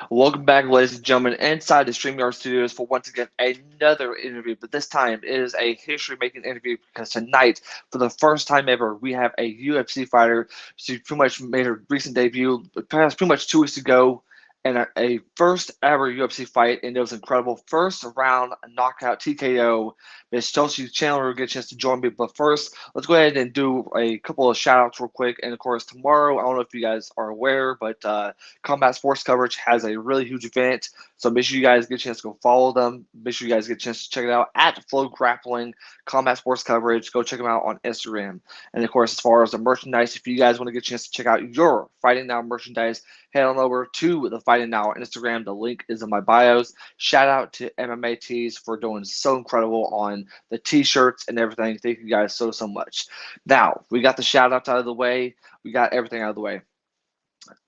Welcome back, ladies and gentlemen, inside the StreamYard studios for once again another interview. But this time it is a history-making interview because tonight, for the first time ever, we have a UFC fighter. She pretty much made her recent debut, pretty much 2 weeks ago, in a first ever UFC fight, and it was incredible. First round knockout TKO. Miss Chelsea Chandler will get a chance to join me, but first, let's go ahead and do a couple of shout outs real quick. And of course, tomorrow, I don't know if you guys are aware, but Combat Sports Coverage has a really huge event. So make sure you guys get a chance to go follow them. Make sure you guys get a chance to check it out at Flow Grappling Combat Sports Coverage. Go check them out on Instagram. And of course, as far as the merchandise, if you guys want to get a chance to check out your Fighting Now merchandise, head on over to the Fighting Now Instagram. The link is in my bios. Shout out to MMA Tees for doing so incredible on the t-shirts and everything. Thank you guys so much. Now, we got the shout outs out of the way. We got everything out of the way.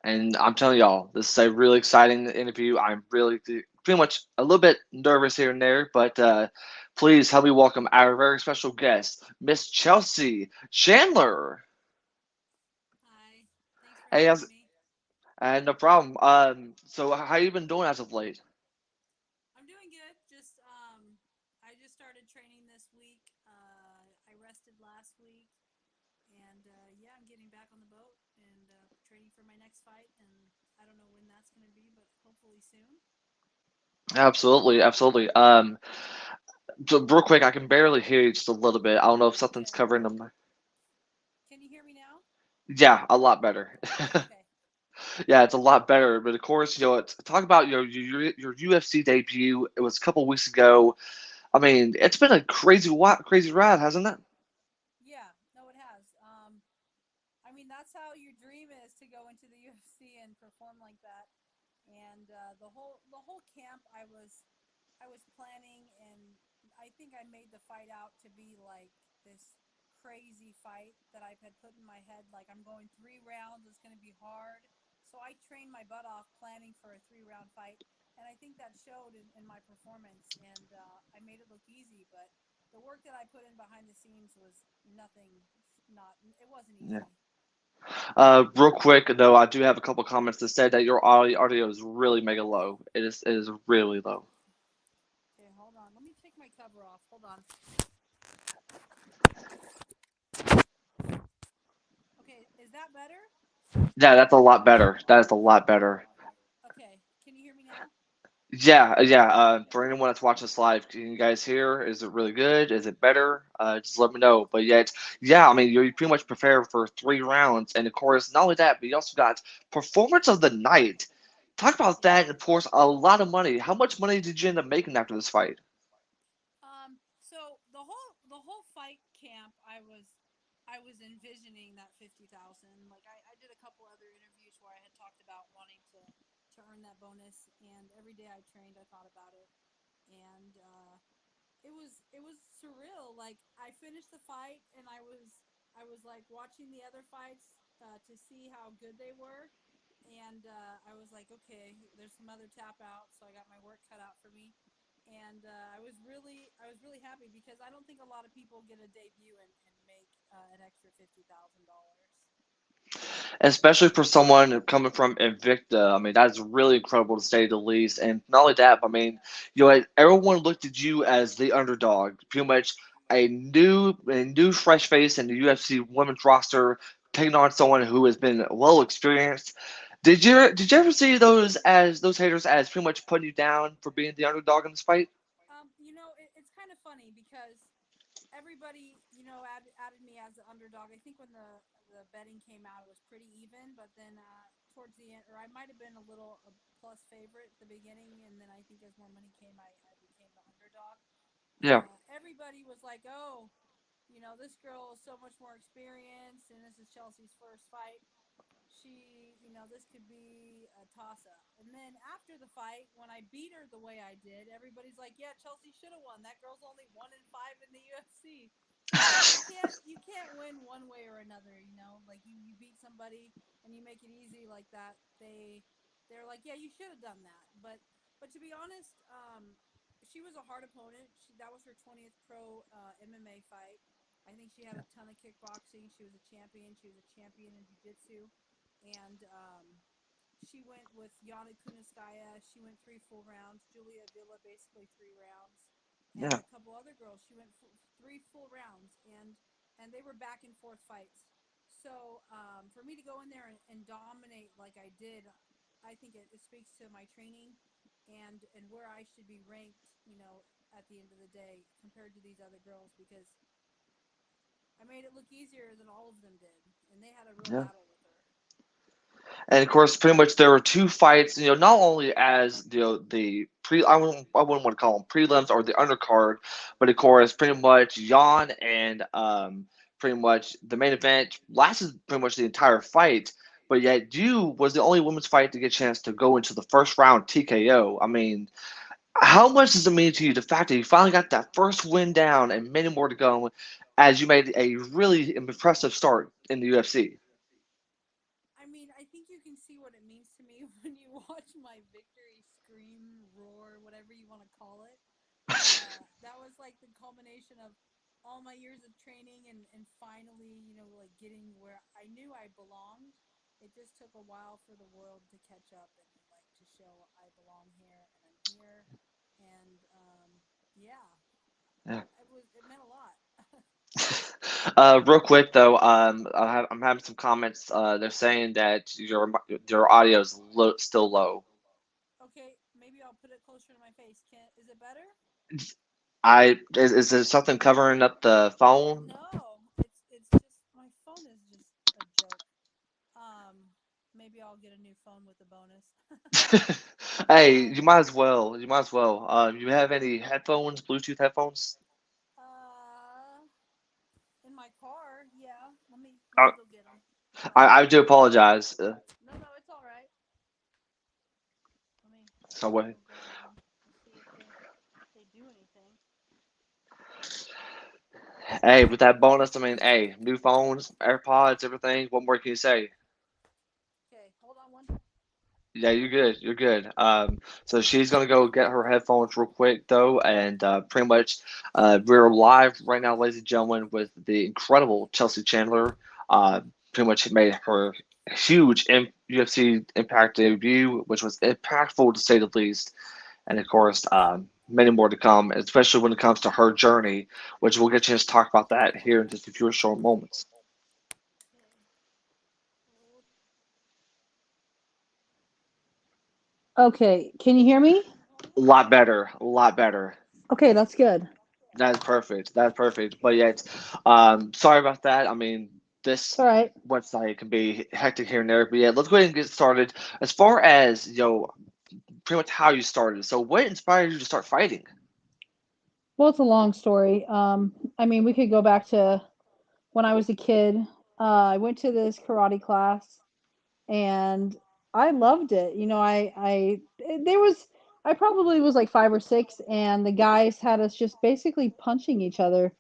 And I'm telling y'all, this is a really exciting interview. I'm really pretty much a little bit nervous here and there, but please help me welcome our very special guest, Miss Chelsea Chandler. Hi, thanks for Hey, having me. no problem. So how you been doing as of late? I'm doing good. I just started training this week. I rested last week, and yeah, I'm getting back on the boat and training for my next fight. And I don't know when that's going to be, but hopefully soon. Absolutely, absolutely. So real quick, I can barely hear you just a little bit. I don't know if something's Okay. covering them. Can you hear me now? Yeah, a lot better. Okay. Yeah, it's a lot better. But of course, talk about your UFC debut. It was a couple weeks ago. I mean, it's been a crazy ride, hasn't it? Yeah. No, it has. I mean, that's how your dream is to go into the UFC and perform like that. And the whole camp, I was planning, and I think I made the fight out to be like this crazy fight that I had put in my head. Like, I'm going 3 rounds, it's going to be hard. So I trained my butt off planning for a 3 round fight, and I think that showed in my performance. And I made it look easy, but the work that I put in behind the scenes was nothing. Not it wasn't Yeah. easy. Real quick though, I do have a couple comments that said that your audio is really mega low. It is really low. Okay, hold on. Let me take my cover off. Hold on. Okay, is that better? Yeah, that's a lot better. That is a lot better. Okay, can you hear me now? Yeah, yeah. Okay. For anyone that's watching this live, can you guys hear? Is it really good? Is it better? Just let me know. But yeah, yeah. I mean, you pretty much prepared for 3 rounds, and of course, not only that, but you also got performance of the night. Talk about that, and Yeah. of course, a lot of money. How much money did you end up making after this fight? So the whole fight camp, I was envisioning that 50,000. Like, I did a couple other interviews where I had talked about wanting to earn that bonus, and every day I trained, I thought about it, and it was surreal. Like, I finished the fight, and I was like watching the other fights to see how good they were, and I was like, okay, there's some other tap out, so I got my work cut out for me, and I was really happy because I don't think a lot of people get a debut and make an extra $50,000. Especially for someone coming from Invicta. I mean, that's really incredible to say the least. And not only that, but I mean, Yeah, everyone looked at you as the underdog, pretty much a new fresh face in the UFC women's roster, taking on someone who has been well experienced. Did you ever see those haters as pretty much putting you down for being the underdog in this fight? it's kind of funny because everybody, added me as the underdog. I think when the betting came out, it was pretty even, but then towards the end, or I might have been a little a plus favorite at the beginning, and then I think as more money came, I became the underdog. Yeah. Everybody was like, "Oh, this girl is so much more experienced, and this is Chelsea's first fight. This could be a toss up." And then after the fight, when I beat her the way I did, everybody's like, "Yeah, Chelsea should have won. That girl's only 1-5 in the UFC." So you can't win one way or another. Like, you beat somebody and you make it easy like that. They're like, "Yeah, you should have done that." But to be honest, she was a hard opponent. That was her 20th pro MMA fight. I think she had a ton of kickboxing. She was a champion. She was a champion in jiu-jitsu, and she went with Yana Kuniskaya. She went 3 full rounds. Julia Villa basically 3 rounds, and Yeah. a couple other girls. She went 3 full rounds, and they were back and forth fights. So for me to go in there and dominate like I did, I think it speaks to my training and where I should be ranked. At the end of the day, compared to these other girls, because I made it look easier than all of them did, and they had a real Yeah. battle with her. And of course, pretty much there were two fights. Not only as the pre, I wouldn't want to call them prelims or the undercard, but of course, pretty much Jan and pretty much the main event lasted pretty much the entire fight. But yet, you was the only women's fight to get a chance to go into the first round TKO. I mean, how much does it mean to you the fact that you finally got that first win down and many more to go, as you made a really impressive start in the UFC? I mean, I think you can see what it means to me when you watch my victory scream, roar, whatever you want to call it. That was like the culmination of all my years of training and finally, like getting where I knew I belonged. It just took a while for the world to catch up and like to show I belong here and I'm here. And yeah, Yeah. it meant a lot. Real quick though, I'm having some comments. They're saying that your audio is still low. Okay, maybe I'll put it closer to my face. Is it better? Is there something covering up the phone? No, it's just my phone is just a joke. Maybe I'll get a new phone with the bonus. Hey, um, you might as well. You might as well. You have any headphones, Bluetooth headphones? uh, in my car, yeah. Let me Uh, go get them. Hold on. I do apologize. No, no, it's all right. No Let me way. go grab them. We'll see if they do anything. Hey, with that bonus, I mean, hey, new phones, AirPods, everything. What more can you say? Okay, hold on one. Yeah, you're good. You're good. So she's gonna go get her headphones real quick though, and pretty much, we're live right now, ladies and gentlemen, with the incredible Chelsea Chandler. Pretty much made her huge UFC Impact debut, which was impactful to say the least, and of course, many more to come, especially when it comes to her journey, which we'll get a chance to talk about that here in just a few short moments. Okay, hold. Okay, can you hear me? A lot better, a lot better. Okay, that's good. That's perfect. That's perfect. But yet, sorry about that. I mean, It's this all right. website can be hectic here and there. But yeah, let's go ahead and get started. As far as pretty much how you started. So, what inspired you to start fighting? Well, it's a long story. I mean, we could go back to when I was a kid. I went to this karate class and I loved it. There was, I probably was like 5 or 6, and the guys had us just basically punching each other.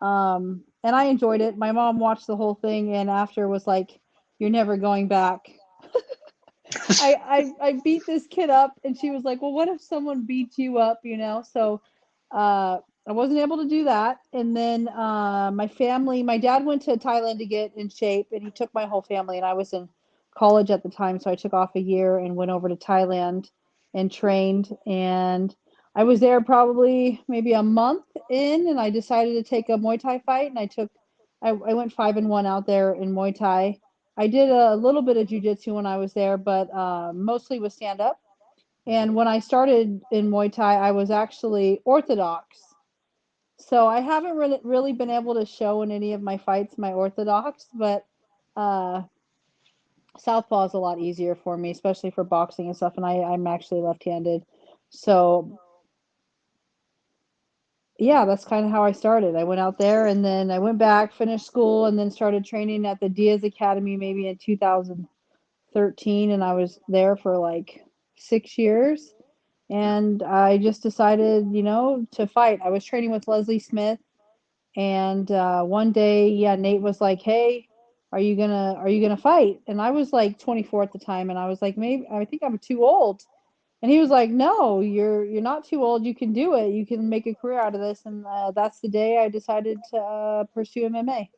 And I enjoyed it. My mom watched the whole thing and after was like, "You're never going back." I beat this kid up, and she was like, "Well, what if someone beats you up?" So, I wasn't able to do that. And then my family, my dad went to Thailand to get in shape, and he took my whole family. And I was in college at the time, so I took off a year and went over to Thailand and trained. And I was there probably maybe a month in, and I decided to take a Muay Thai fight, and I went 5-1 out there in Muay Thai. I did a little bit of jujitsu when I was there, but mostly was stand up. And when I started in Muay Thai, I was actually orthodox. So I haven't really been able to show in any of my fights my orthodox, but uh, southpaw is a lot easier for me, especially for boxing and stuff. And I'm actually left-handed, so yeah, that's kind of how I started. I went out there and then I went back, finished school, and then started training at the Diaz Academy maybe in 2013, and I was there for like 6 years. And I just decided, to fight. I was training with Leslie Smith, and one day, yeah, Nate was like, "Hey, are you gonna fight?" And I was like 24 at the time, and I was like, "Maybe I think I'm too old." And he was like, "No, you're not too old. You can do it. You can make a career out of this." And that's the day I decided to pursue MMA.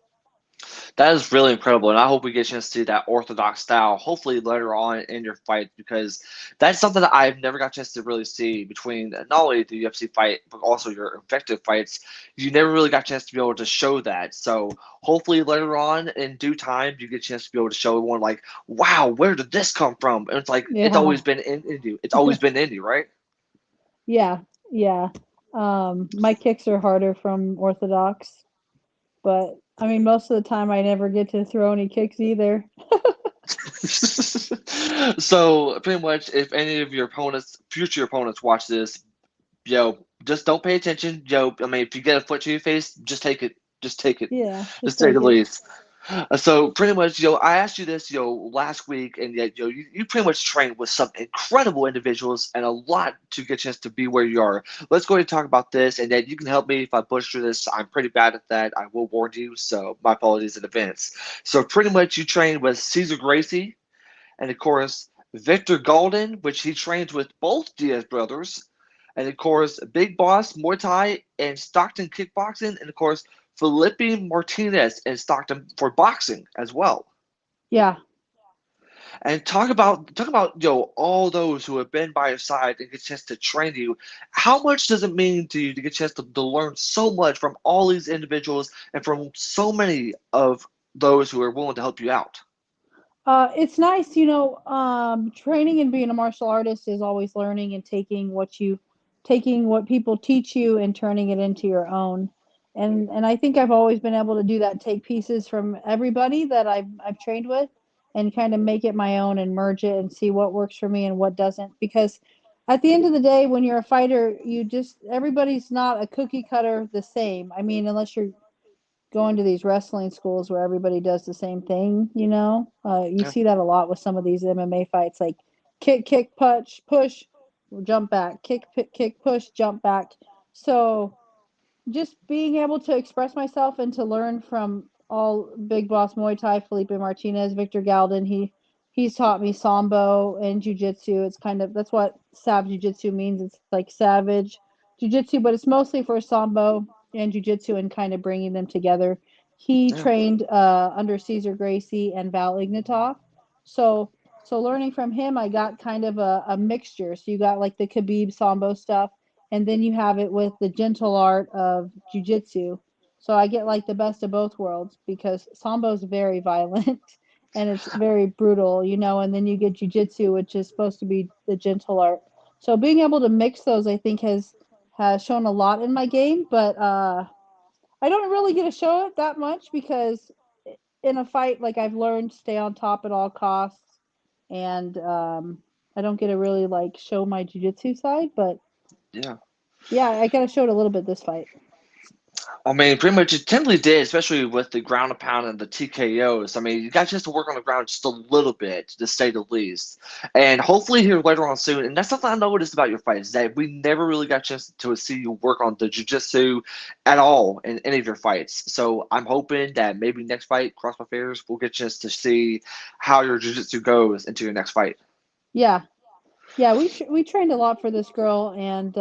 That is really incredible, and I hope we get a chance to see that orthodox style, hopefully later on in your fight, because that's something that I've never got a chance to really see between not only the UFC fight, but also your effective fights. You never really got a chance to be able to show that. So hopefully later on in due time, you get a chance to be able to show everyone like, wow, where did this come from? And it's like it's Yeah. always been in you. It's always been in you, right? Yeah. Yeah. My kicks are harder from orthodox, but I mean, most of the time I never get to throw any kicks either. So pretty much, if any of your opponents, future opponents, watch this, just don't pay attention. I mean, if you get a foot to your face, just take it. Just take it, Yeah, to just say the take it. least. So pretty much, I asked you this, last week, and yet, you pretty much trained with some incredible individuals and a lot to get a chance to be where you are. Let's go ahead and talk about this, and then you can help me if I butcher this. I'm pretty bad at that. I will warn you, so my apologies in advance. So pretty much, you trained with Caesar Gracie, and of course Victor Golden, which he trains with both Diaz brothers, and of course Big Boss Muay Thai and Stockton Kickboxing, and of course Felipe Martinez and Stockton for boxing as well. Yeah. And talk about all those who have been by your side and get a chance to train you. How much does it mean to you to get a chance to learn so much from all these individuals and from so many of those who are willing to help you out? It's nice, training and being a martial artist is always learning and taking what people teach you and turning it into your own. And I think I've always been able to do that, take pieces from everybody that I've trained with and kind of make it my own and merge it and see what works for me and what doesn't. Because at the end of the day, when you're a fighter, everybody's not a cookie cutter the same. I mean, unless you're going to these wrestling schools where everybody does the same thing, you Yeah. see that a lot with some of these MMA fights, like kick, punch, push, jump back, kick, push, jump back. So just being able to express myself and to learn from all Big Boss Muay Thai, Felipe Martinez, Victor Galden. He's taught me sambo and jujitsu. It's kind of that's what sav jujitsu means. It's like savage jujitsu, but it's mostly for sambo and jujitsu and kind of bringing them together. He Yeah. trained under Caesar Gracie and Val Ignatov, so so learning from him, I got kind of a mixture. So you got like the Khabib sambo stuff, and then you have it with the gentle art of jujitsu. So I get like the best of both worlds because sambo is very violent and it's very brutal, and then you get jujitsu, which is supposed to be the gentle art. So being able to mix those, I think, has shown a lot in my game, but I don't really get to show it that much because in a fight, like I've learned, stay on top at all costs, and I don't get to really like show my jujitsu side, but Yeah. yeah, I got to show it a little bit this fight. I mean, pretty much it totally did, especially with the ground and pound and the TKOs. I mean, you got just to work on the ground just a little bit, to say the least. And hopefully here later on soon, and that's something I noticed about your fights, that we never really got a chance to see you work on the jiu-jitsu at all in any of your fights. So I'm hoping that maybe next fight, cross my fingers, we'll get a chance to see how your jiu-jitsu goes into your next fight. Yeah, yeah, we trained a lot for this girl, and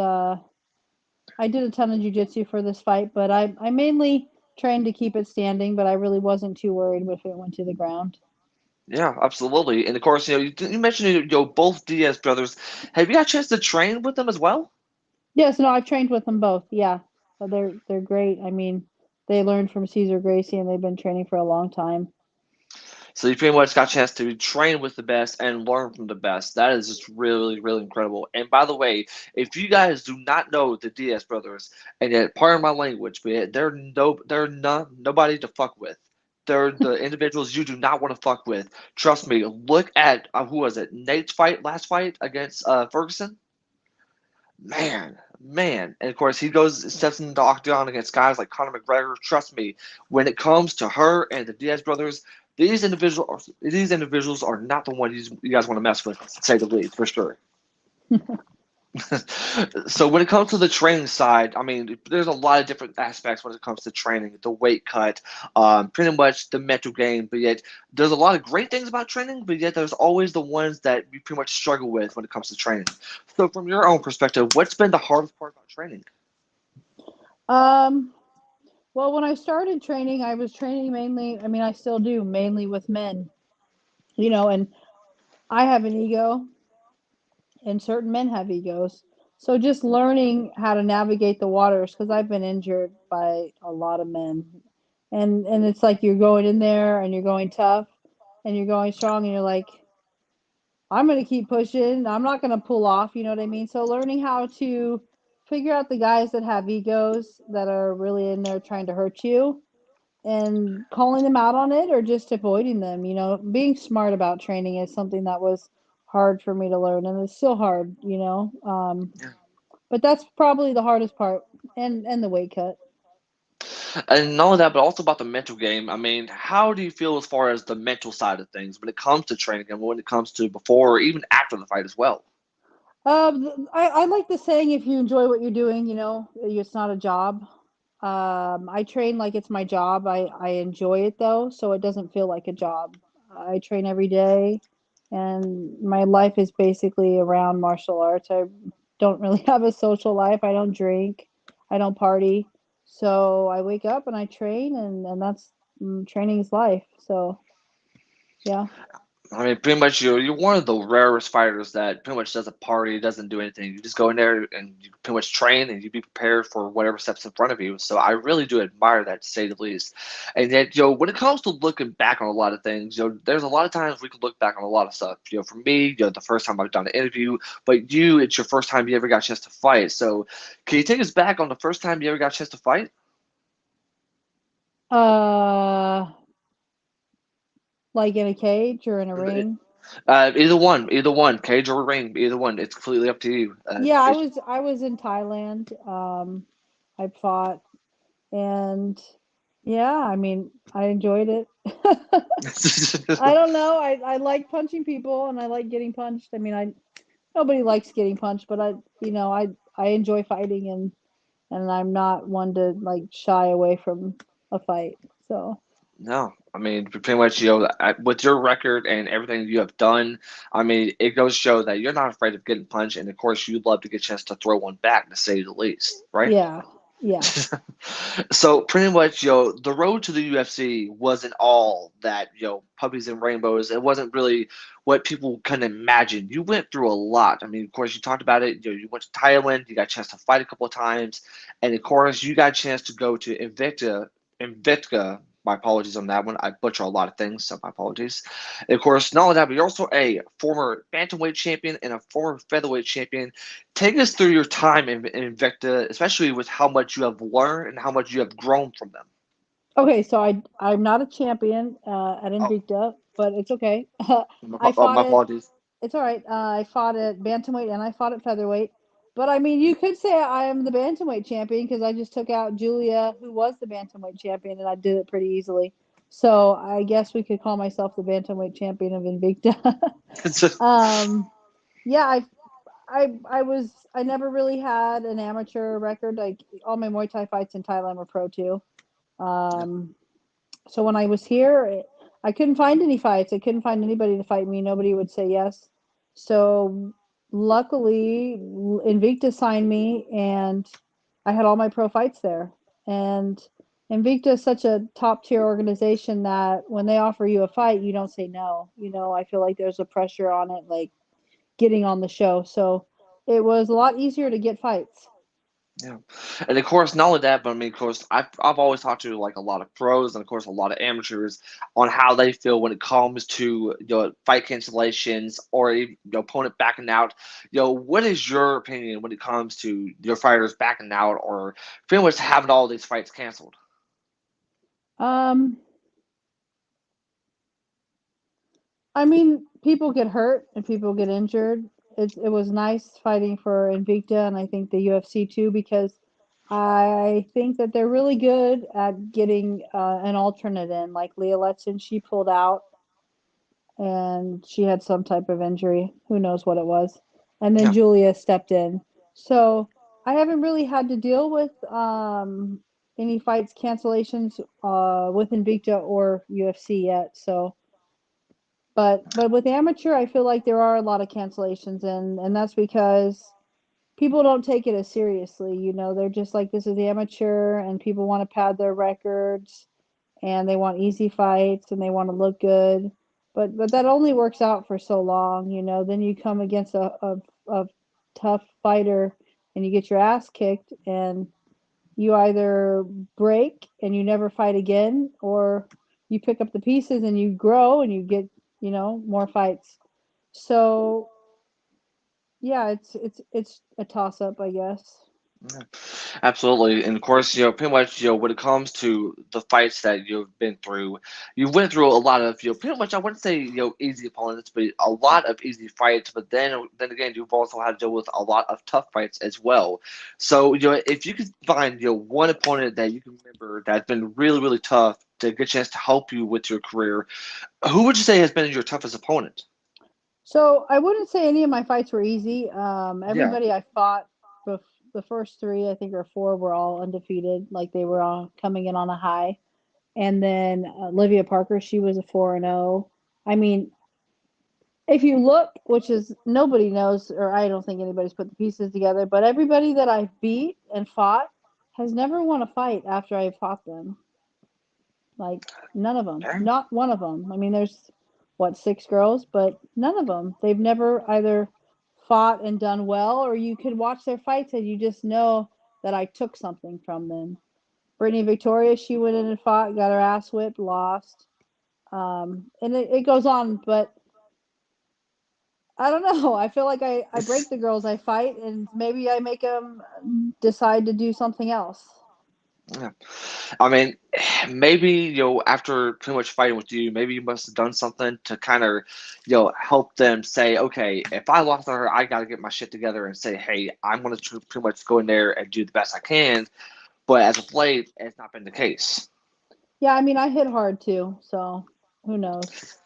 I did a ton of jujitsu for this fight, but I mainly trained to keep it standing, but I really wasn't too worried if it went to the ground. Yeah, absolutely. And of course, you mentioned both Diaz brothers. Have you got a chance to train with them as well? Yes, no, I've trained with them both. Yeah, they're great. I mean, they learned from Caesar Gracie, and they've been training for a long time. So you pretty much got a chance to train with the best and learn from the best. That is just really, really incredible. And by the way, if you guys do not know the Diaz brothers, and yet pardon my language, but they're not nobody to fuck with. They're the individuals you do not want to fuck with. Trust me. Look at who was it? Nate's last fight against Ferguson. Man, and of course he goes steps into the octagon against guys like Conor McGregor. Trust me, when it comes to her and the Diaz brothers, these individuals are not the ones you guys want to mess with, to say the least, for sure. So when it comes to the training side, I mean, there's a lot of different aspects when it comes to training, the weight cut, pretty much the mental game. But yet, there's a lot of great things about training, but yet there's always the ones that you pretty much struggle with when it comes to training. So from your own perspective, what's been the hardest part about training? Um, Well, when I started training, I was training mainly, I mean, I still do, mainly with men, and I have an ego, and certain men have egos. So just learning how to navigate the waters, because I've been injured by a lot of men. And it's like you're going in there and you're going tough and you're going strong and you're like, I'm going to keep pushing. I'm not going to pull off. You know what I mean? So learning how to figure out the guys that have egos that are really in there trying to hurt you and calling them out on it or just avoiding them. Being smart about training is something that was hard for me to learn and it's still hard. But that's probably the hardest part and the weight cut. And not only that, but also about the mental game. I mean, how do you feel as far as the mental side of things when it comes to training and when it comes to before or even after the fight as well? I like the saying, if you enjoy what you're doing, it's not a job. I train like it's my job. I enjoy it though, so it doesn't feel like a job. I train every day, and my life is basically around martial arts. I don't really have a social life. I don't drink. I don't party. So I wake up and I train, and that's training is life. So yeah. I mean, pretty much you're one of the rarest fighters that pretty much doesn't party, doesn't do anything. You just go in there and you pretty much train and you be prepared for whatever steps in front of you. So I really do admire that to say the least. And yet, when it comes to looking back on a lot of things, there's a lot of times we can look back on a lot of stuff. For me, the first time I've done an interview, but it's your first time you ever got a chance to fight. So can you take us back on the first time you ever got a chance to fight? Uh, like in a cage or in a ring? Either one, cage or ring, either one. It's completely up to you. Yeah, I was in Thailand. I fought and yeah, I mean, I enjoyed it. I don't know. I like punching people and I like getting punched. I mean, I nobody likes getting punched, but I enjoy fighting and I'm not one to like shy away from a fight. So, No, I mean, pretty much, with your record and everything you have done, I mean, it goes to show that you're not afraid of getting punched, and of course, you'd love to get a chance to throw one back, to say the least, right? yeah. Yeah. So pretty much, the road to the UFC wasn't all that, puppies and rainbows. It wasn't really what people can imagine. You went through a lot. I mean, of course, you talked about it. You went to Thailand. You got a chance to fight a couple of times, and of course, you got a chance to go to Invicta. My apologies on that one. I butcher a lot of things, so my apologies. And of course, not only that, but you're also a former bantamweight champion and a former featherweight champion. Take us through your time in Invicta, especially with how much you have learned and how much you have grown from them. Okay, so I'm not a champion at Oh, Invicta, but it's okay. my, I fought my at apologies. It's all right. I fought at bantamweight and I fought at featherweight. But I mean, you could say I am the bantamweight champion because I just took out Julia, who was the bantamweight champion, and I did it pretty easily. So I guess we could call myself the bantamweight champion of Invicta. um, yeah, I never really had an amateur record. Like all my Muay Thai fights in Thailand were pro too. Um, so when I was here, I couldn't find any fights. I couldn't find anybody to fight me. Nobody would say yes. So luckily, Invicta signed me, and I had all my pro fights there. And Invicta is such a top tier organization that when they offer you a fight, you don't say no. I feel like there's a pressure on it, like getting on the show. So it was a lot easier to get fights. Yeah, and of course, not only that, but I mean, of course, I've always talked to like a lot of pros and of course a lot of amateurs on how they feel when it comes to fight cancellations or even, your opponent backing out. What is your opinion when it comes to your fighters backing out or pretty much having all these fights canceled? Um, I mean, people get hurt and people get injured. It was nice fighting for Invicta and I think the UFC too because I think that they're really good at getting an alternate in. Like Leah Letson, she pulled out and she had some type of injury. Who knows what it was? And then Yeah. Julia stepped in. So I haven't really had to deal with any fights cancellations with Invicta or UFC yet. So but with amateur, I feel like there are a lot of cancellations, and that's because people don't take it as seriously. They're just like, this is amateur, and people want to pad their records, and they want easy fights, and they want to look good. But that only works out for so long. Then you come against a tough fighter, and you get your ass kicked, and you either break and you never fight again, or you pick up the pieces and you grow and you get, more fights. So yeah, it's a toss up, I guess. Yeah, absolutely. And of course, pretty much, when it comes to the fights that you've been through, you went through a lot of, pretty much, I wouldn't say, easy opponents, but a lot of easy fights. But then again, you've also had to deal with a lot of tough fights as well. So, if you could find, one opponent that you can remember that's been really, really tough to get a chance to help you with your career, who would you say has been your toughest opponent? So I wouldn't say any of my fights were easy. Yeah. Everybody I fought, the first three, I think, or four, were all undefeated. Like, they were all coming in on a high. And then Olivia Parker, she was a 4-0. I mean, if you look, which is, nobody knows, or I don't think anybody's put the pieces together, but everybody that I've beat and fought has never won a fight after I fought them. Like, none of them, Okay. not one of them. I mean, there's what, six girls, but none of them. They've never either fought and done well, or you could watch their fights and you just know that I took something from them. Brittany Victoria, she went in and fought, got her ass whipped, lost. And it goes on, but I don't know. I feel like I break the girls I fight, and maybe I make them decide to do something else. Yeah. I mean, maybe, after pretty much fighting with you, maybe you must have done something to kind of, help them say, okay, if I lost to her, I got to get my shit together and say, hey, I'm going to pretty much go in there and do the best I can. But as of late, it's not been the case. Yeah, I mean, I hit hard too, so who knows?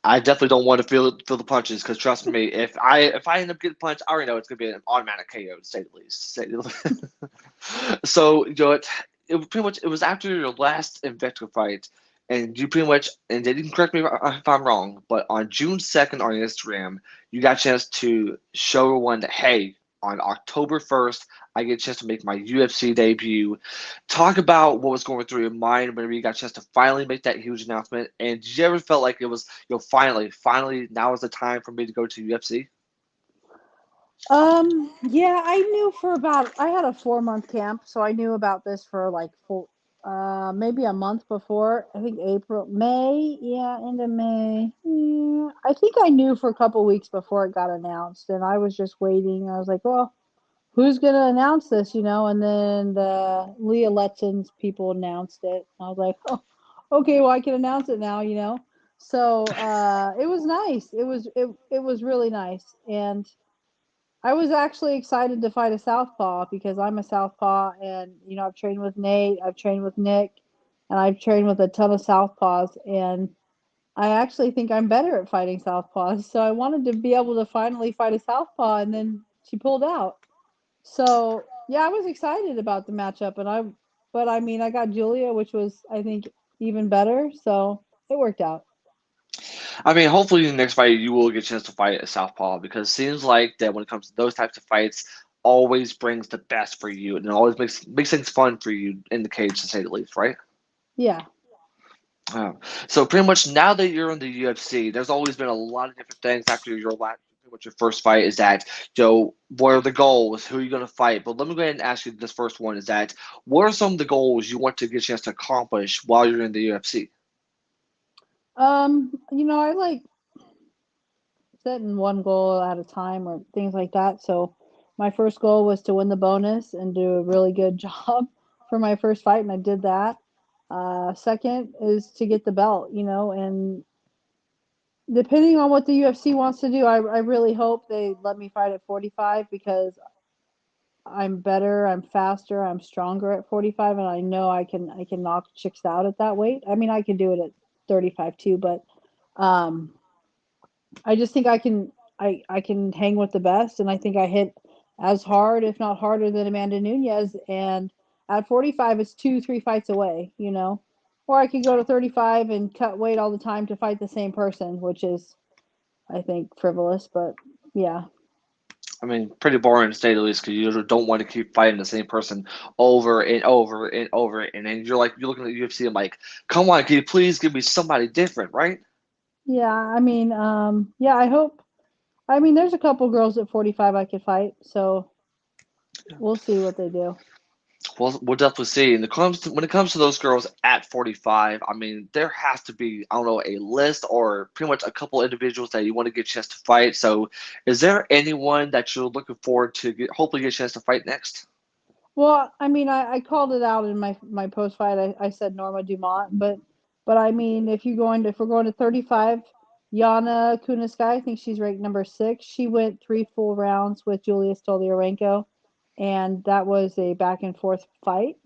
I definitely don't want to feel the punches because trust me, if I end up getting punched, I already know it's gonna be an automatic KO to say the least. To say the least. So it pretty much it was after your last Invicta fight, and you pretty much and they didn't correct me if I'm wrong, but on June 2nd on Instagram, you got a chance to show everyone that hey, on October 1st, I get a chance to make my UFC debut. Talk about what was going through your mind whenever you got a chance to finally make that huge announcement. And did you ever felt like it was, finally, now is the time for me to go to UFC? Yeah, I knew for about, I had a 4 month camp, so I knew about this for like maybe a month before. I think April, May, yeah, end of May. Yeah, I think I knew for a couple weeks before it got announced, and I was just waiting. I was like, well, who's gonna announce this? And then the Leah Letson's people announced it. I was like, oh, okay, well, I can announce it now. So it was nice. It was really nice, and I was actually excited to fight a southpaw because I'm a southpaw, and I've trained with Nate, I've trained with Nick, and I've trained with a ton of southpaws, and I actually think I'm better at fighting southpaws. So I wanted to be able to finally fight a southpaw, and then she pulled out. So yeah, I was excited about the matchup, but I mean, I got Julia, which was, I think, even better. So it worked out. I mean, hopefully in the next fight you will get a chance to fight a southpaw because it seems like that when it comes to those types of fights, always brings the best for you and it always makes things fun for you in the cage to say the least, right? Yeah. So pretty much now that you're in the UFC, there's always been a lot of different things after your last, pretty much your first fight. Is that what are the goals? Who are you going to fight? But let me go ahead and ask you this first one: is that what are some of the goals you want to get a chance to accomplish while you're in the UFC? I like setting one goal at a time or things like that. So my first goal was to win the bonus and do a really good job for my first fight, and I did that. Second is to get the belt, and depending on what the UFC wants to do, I really hope they let me fight at 45 because I'm better, I'm faster, I'm stronger at 45, and I know I can knock chicks out at that weight. I mean, I can do it at 35 too, but um, I just think I can hang with the best, and I think I hit as hard, if not harder, than Amanda Nunez. And at 45, it's 2, 3 fights away. Or I could go to 35 and cut weight all the time to fight the same person, which is, I think, frivolous. But yeah. I mean, pretty boring to say the least, because you don't want to keep fighting the same person over and over and over, and then you're looking at the UFC and like, come on, can you please give me somebody different, right? Yeah, I mean, yeah, I hope. I mean, there's a couple girls at 45 I could fight, so we'll see what they do. We'll definitely see. And when it comes to those girls at 45, I mean, there has to be, I don't know, a list or pretty much a couple individuals that you want to get a chance to fight. So, is there anyone that you're looking forward to hopefully get a chance to fight next? Well, I mean, I called it out in my post fight. I said Norma Dumont, but I mean, if we're going to 35, Yana Kunitskaya, I think she's ranked number 6. She went 3 full rounds with Julia Stolyarenko, and that was a back and forth fight.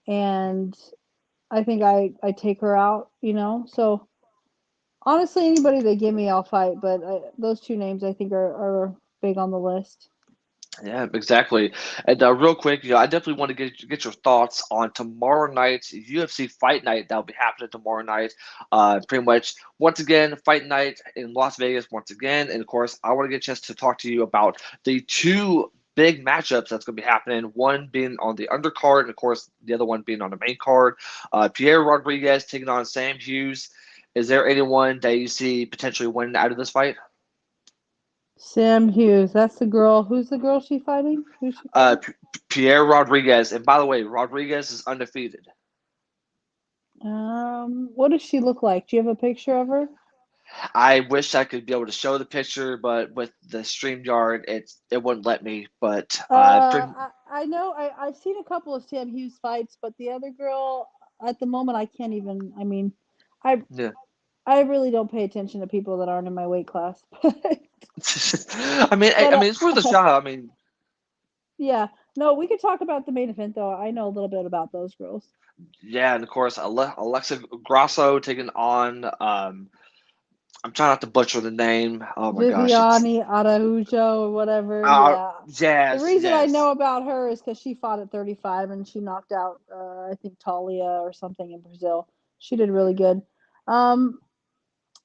And I think I take her out, So honestly, anybody they give me, I'll fight. But those two names I think are big on the list. Yeah, exactly. And real quick, I definitely want to get your thoughts on tomorrow night's UFC Fight Night that'll be happening tomorrow night. Pretty much once again, Fight Night in Las Vegas once again, and of course, I want to get a chance to talk to you about the two big matchups that's going to be happening. One being on the undercard, and of course, the other one being on the main card. Pierre Rodriguez taking on Sam Hughes. Is there anyone that you see potentially winning out of this fight? Sam Hughes, that's the girl. Who's the girl she fighting? Who's she Uh, fighting? P- Pierre Rodriguez, and by the way, Rodriguez is undefeated. What does she look like? Do you have a picture of her? I wish I could be able to show the picture, but with the StreamYard, it wouldn't let me. But I know I've seen a couple of Sam Hughes fights, but the other girl at the moment I can't even. I mean, I yeah. I really don't pay attention to people that aren't in my weight class. I But mean, it's worth a shot. I mean, yeah, no, we could talk about the main event though. I know a little bit about those girls. yeah, and of course, Alexa Grasso taking on. I'm trying not to butcher the name. Oh my gosh, it's Viviani Araujo or whatever. uh, Yeah. The yes, reason I know yes. about her is because she fought at 35 and she knocked out, I think, Talia or something in Brazil. She did really good. Um,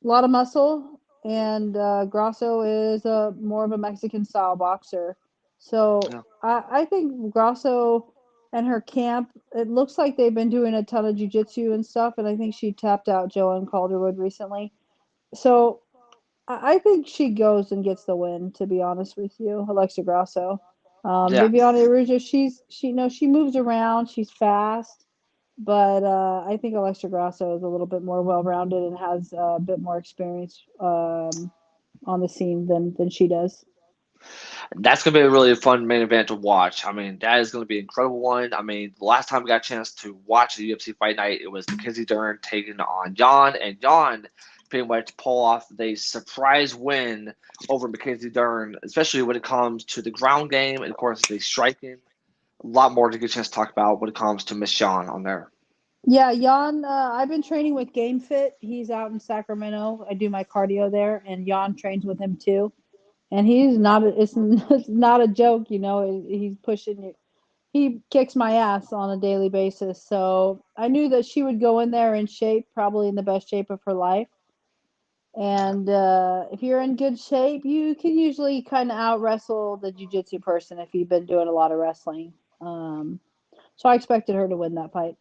a lot of muscle, and Grasso is more of a Mexican style boxer. So Yeah. I think Grasso and her camp, it looks like they've been doing a ton of jujitsu and stuff, and I think she tapped out Joanne Calderwood recently. So I think she goes and gets the win. To be honest with you, Alexa Grasso, Yeah. Viviane Araujo, she moves around, she's fast, but I think Alexa Grasso is a little bit more well rounded and has a bit more experience on the scene than she does. That's going to be a really fun main event to watch. I mean, that is going to be an incredible one. I mean, the last time we got a chance to watch the UFC Fight Night, it was Mackenzie Dern taking on Jan, and Jan pretty much pull off the surprise win over Mackenzie Dern, especially when it comes to the ground game and, of course, the striking. A lot more to get a chance to talk about when it comes to Miss Jan on there. Yeah, Jan, I've been training with Game Fit. He's out in Sacramento. I do my cardio there, and Jan trains with him too. And he's not, it's not a joke, he's pushing you. He kicks my ass on a daily basis. So I knew that she would go in there in shape, probably in the best shape of her life. And if you're in good shape, you can usually kind of out wrestle the jujitsu person if you've been doing a lot of wrestling. So I expected her to win that fight.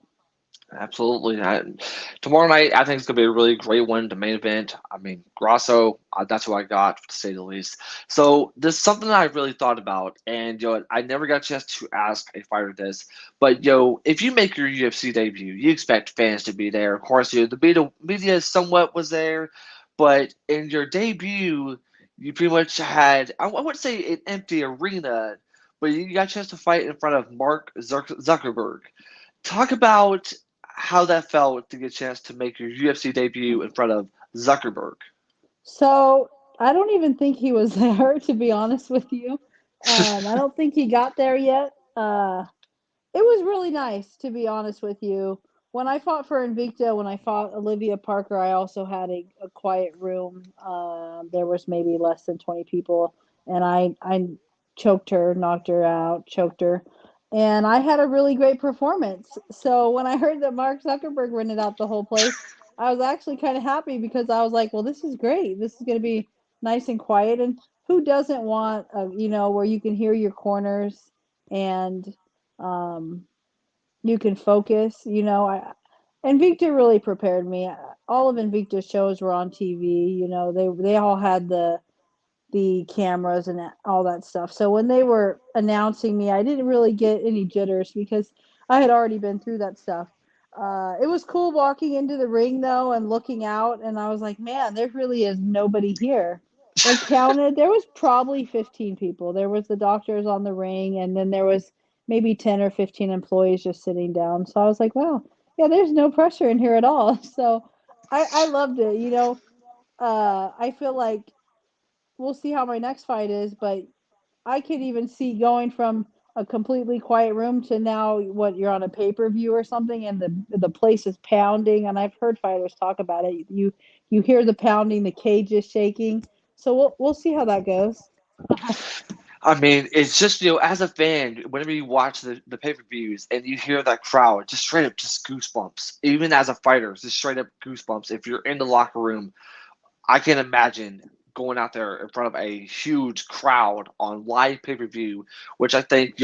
Absolutely. Tomorrow night, I think it's going to be a really great one, the main event. I mean, Grasso, that's who I got, to say the least. So, there's something that I really thought about, and, I never got a chance to ask a fighter this, but, if you make your UFC debut, you expect fans to be there. Of course, the media somewhat was there, but in your debut, you pretty much had, I wouldn't say an empty arena, but you got a chance to fight in front of Mark Zuckerberg. Talk about how that felt to get a chance to make your UFC debut in front of Zuckerberg. So I don't even think he was there, to be honest with you. I don't think he got there yet. It was really nice, to be honest with you. When I fought for Invicta, when I fought Olivia Parker, I also had a quiet room. There was maybe less than 20 people, and I choked her, knocked her out, choked her, and I had a really great performance. So when I heard that Mark Zuckerberg rented out the whole place, I was actually kind of happy because I was like, well, this is great. This is going to be nice and quiet. And who doesn't want where you can hear your corners and um, you can focus. Invicta really prepared me. All of Invicta's shows were on TV. They all had the cameras and all that stuff. So when they were announcing me, I didn't really get any jitters because I had already been through that stuff. It was cool walking into the ring though and looking out, and I was like, man, there really is nobody here. I counted, there was probably 15 people. There was the doctors on the ring, and then there was maybe 10 or 15 employees just sitting down. So I was like, wow, yeah, there's no pressure in here at all. So I loved it. I feel like we'll see how my next fight is, but I could even see going from a completely quiet room to now what you're on a pay-per-view or something and the place is pounding, and I've heard fighters talk about it. You hear the pounding, the cage is shaking. So we'll see how that goes. I mean, it's just, as a fan, whenever you watch the pay-per-views and you hear that crowd, just straight up just goosebumps. Even as a fighter, just straight up goosebumps. If you're in the locker room, I can imagine going out there in front of a huge crowd on live pay-per-view, which I think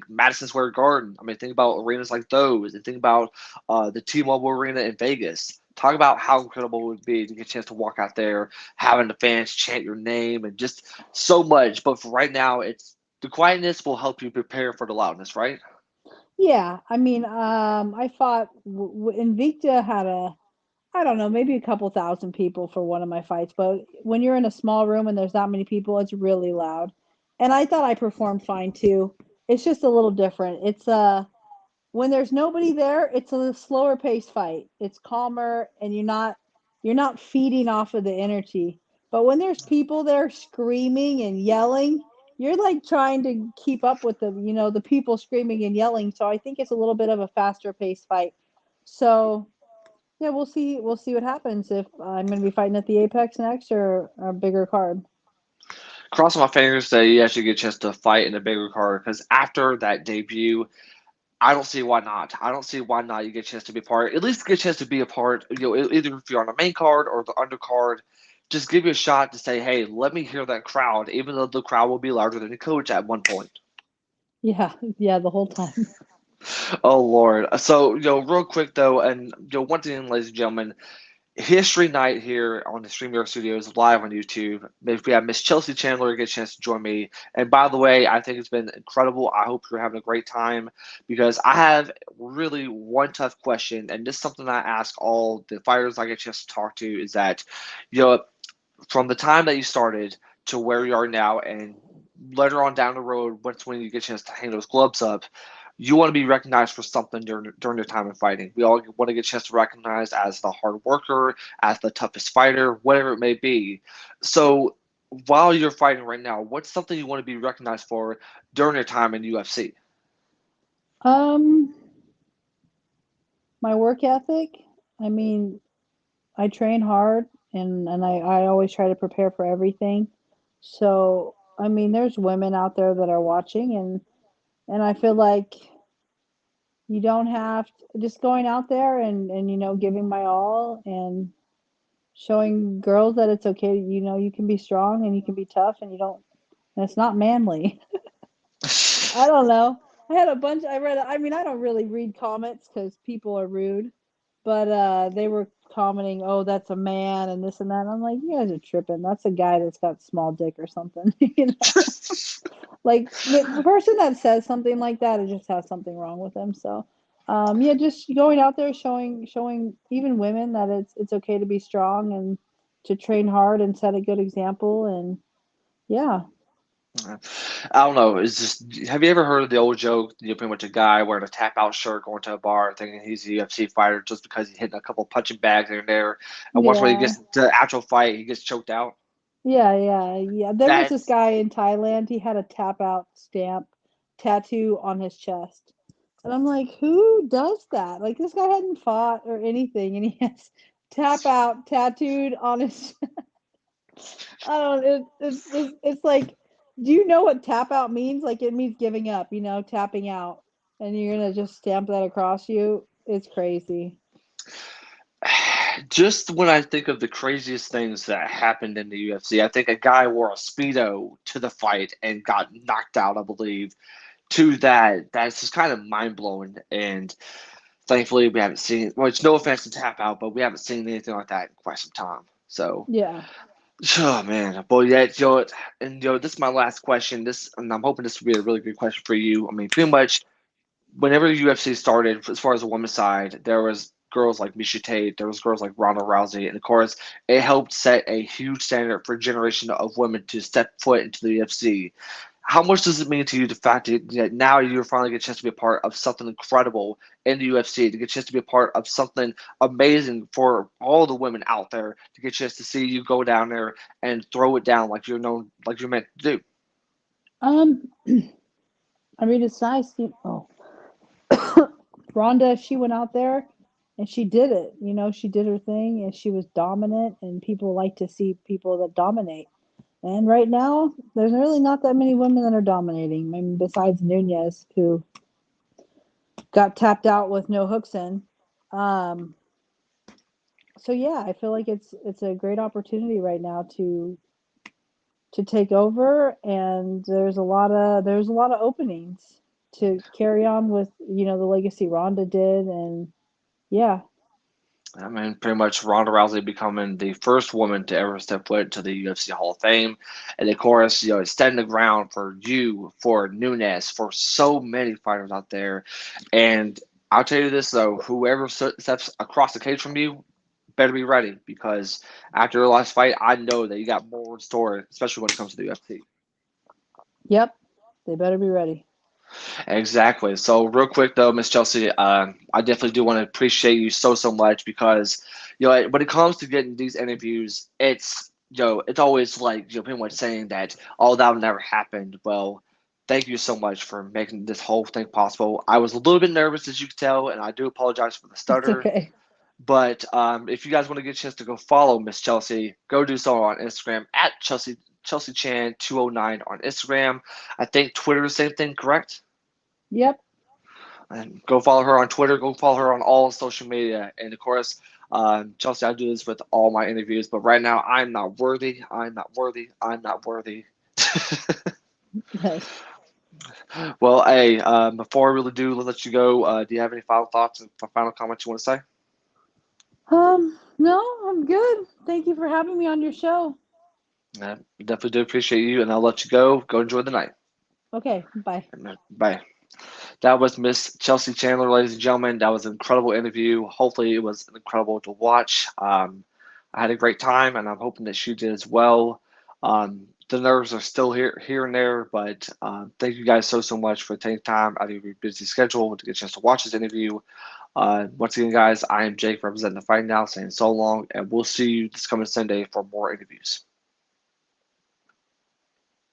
Madison Square Garden. I mean, think about arenas like those, and think about the T-Mobile Arena in Vegas. Talk about how incredible it would be to get a chance to walk out there, having the fans chant your name, and just so much. But for right now, it's the quietness will help you prepare for the loudness, right? Yeah, I mean, I fought. Invicta had I don't know, maybe a couple thousand people for one of my fights, but when you're in a small room and there's that many people, it's really loud. And I thought I performed fine too. It's just a little different. It's when there's nobody there, it's a slower paced fight. It's calmer and you're not feeding off of the energy. But when there's people there screaming and yelling, you're like trying to keep up with the people screaming and yelling. So I think it's a little bit of a faster paced fight. So yeah, we'll see what happens if I'm going to be fighting at the Apex next or a bigger card. Crossing my fingers that you actually get a chance to fight in a bigger card because after that debut, I don't see why not. I don't see why not. You get a chance to be a part. At least get a chance to be a part. Either if you're on the main card or the undercard, just give you a shot to say, "Hey, let me hear that crowd," even though the crowd will be larger than the coach at one point. Yeah, yeah, the whole time. Oh Lord. So real quick though, and once again, ladies and gentlemen, History Night here on the StreamYard Studios live on YouTube. We have Miss Chelsea Chandler get a chance to join me. And by the way, I think it's been incredible. I hope you're having a great time because I have really one tough question, and this is something I ask all the fighters I get a chance to talk to is that, you know, from the time that you started to where you are now, and later on down the road, once when you get a chance to hang those gloves up, you want to be recognized for something during your time in fighting. We all want to get a chance to recognize as the hard worker, as the toughest fighter, whatever it may be. So while you're fighting right now, what's something you want to be recognized for during your time in UFC? Um, my work ethic. I mean, I train hard and I always try to prepare for everything. So, I mean, there's women out there that are watching and I feel like you don't have to, just going out there and giving my all and showing girls that it's okay, you can be strong and you can be tough and you don't and it's not manly. I don't know. I read I mean I don't really read comments cuz people are rude, but they were commenting, "Oh, that's a man," and this and that. And I'm like, "You guys are tripping. That's a guy that's got small dick or something." Like the person that says something like that, it just has something wrong with them. So, yeah, just going out there showing even women that it's okay to be strong and to train hard and set a good example. And yeah, I don't know. It's just, have you ever heard of the old joke? Pretty much a guy wearing a tap out shirt going to a bar thinking he's a UFC fighter just because he's hitting a couple punching bags here and there. And once when he yeah, gets to the actual fight, he gets choked out. yeah. There was this That's guy in Thailand. He had a tap out stamp tattoo on his chest. And I'm like, who does that? Like this guy hadn't fought or anything, and he has tap out tattooed on his. I don't. It's like, do you know what tap out means? Like it means giving up. Tapping out, and you're gonna just stamp that across you. It's crazy. Just when I think of the craziest things that happened in the UFC, I think a guy wore a Speedo to the fight and got knocked out, I believe. To that, that's just kind of mind blowing. And thankfully, we haven't seen, well, it's no offense to Tap Out, but we haven't seen anything like that in quite some time. So, Yeah. oh man, boy, yeah, and this is my last question. And I'm hoping this will be a really good question for you. I mean, pretty much whenever UFC started, as far as the women's side, there was girls like Misha Tate, there was girls like Ronda Rousey, and of course, it helped set a huge standard for a generation of women to step foot into the UFC. How much does it mean to you the fact that now you're finally get a chance to be a part of something incredible in the UFC, to get a chance to be a part of something amazing for all the women out there, to get a chance to see you go down there and throw it down like you're known, like you're meant to do? Um, I mean, it's nice. Oh, Rhonda, she went out there and she did it. She did her thing and she was dominant, and people like to see people that dominate. And right now, there's really not that many women that are dominating. I mean, besides Nunez, who got tapped out with no hooks in. Um, so yeah, I feel like it's a great opportunity right now to take over, and there's a lot of openings to carry on with the legacy Rhonda did, and yeah. I mean, pretty much Ronda Rousey becoming the first woman to ever step foot into the UFC Hall of Fame. And of course, it's setting the ground for you, for Nunes, for so many fighters out there. And I'll tell you this, though, whoever steps across the cage from you better be ready, because after your last fight, I know that you got more in store, especially when it comes to the UFC. Yep, they better be ready. Exactly. So, real quick though, Miss Chelsea, I definitely do want to appreciate you so much, because when it comes to getting these interviews, it's always like pretty much saying that, oh, that would never happen. Well, thank you so much for making this whole thing possible. I was a little bit nervous, as you can tell, and I do apologize for the It's stutter. okay. But if you guys want to get a chance to go follow Miss Chelsea, go do so on Instagram at Chelsea Chan 209 on Instagram. I think Twitter the same thing, correct? Yep. And go follow her on Twitter. Go follow her on all social media. And of course, Chelsea, I do this with all my interviews. But right now, I'm not worthy. I'm not worthy. I'm not worthy. Yes. Well, hey, before I really do let you go, do you have any final thoughts and final comments you want to say? No, I'm good. Thank you for having me on your show. Definitely do appreciate you, and I'll let you go. Go enjoy the night. Okay, bye. Bye. That was Miss Chelsea Chandler, ladies and gentlemen. That was an incredible interview. Hopefully, it was incredible to watch. I had a great time, and I'm hoping that she did as well. The nerves are still here and there, but thank you guys so much for taking time out of your busy schedule to get a chance to watch this interview. Once again, guys, I am Jake representing the Fight Now, saying so long, and we'll see you this coming Sunday for more interviews.